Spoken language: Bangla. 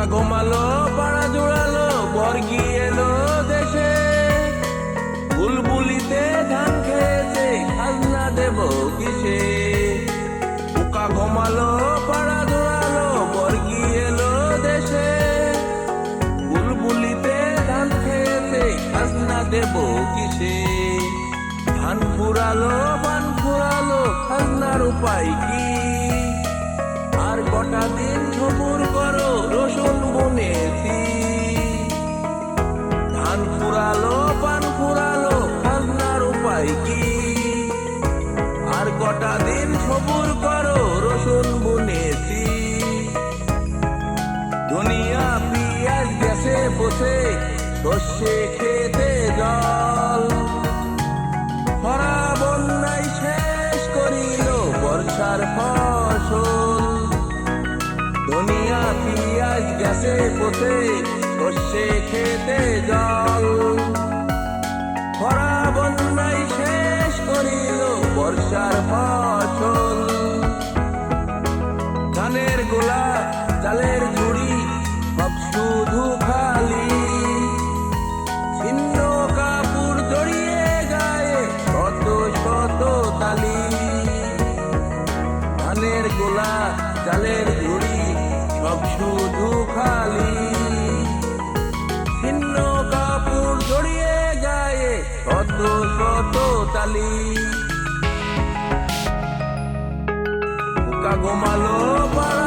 পোকা ঘুমালো পাড়া জোড়ালো বর্গি এলো দেশে, বুলবুলিতে ধান খেয়েছে খাজনা দেব কিসে। পোকা ঘুমালো পাড়া জোড়ালো বর্গি এলো দেশে, বুলবুলিতে ধান খেয়েছে খাজনা দেব কিসে। ধান ফুরালো পান ফুরালো খাজনার উপায় কি, আর কটা দিন সবুর করো রসুন বুনেছি। ধান ফুরালো পান ফুরালো খাজনার উপায় কি, আর কটা দিন সবুর করো রসুন বুনেছি। দুনিয়া পিয়াজ গেছে পচে সর্ষে খেতে জল, খরা বন্যায় শেষ করিল বর্ষার ফসল। দুনিয়া পিয়াজ গেছে পচে সর্ষে খেতে জল, খরা বন্যায় শেষ করিল বর্ষার ফসল। ধানের গোলা চালের ঝুড়ি সব শুধু খালি, ছিন্ন কাপড় জড়িয়ে গায়ে শত শত তালি। ধানের গোলা চালের ঝুড়ি সব শুধু খালি, ছিন্ন কাপড় জড়িয়ে গায়ে শত শত তালি। পোকা ঘুমালো পাড়া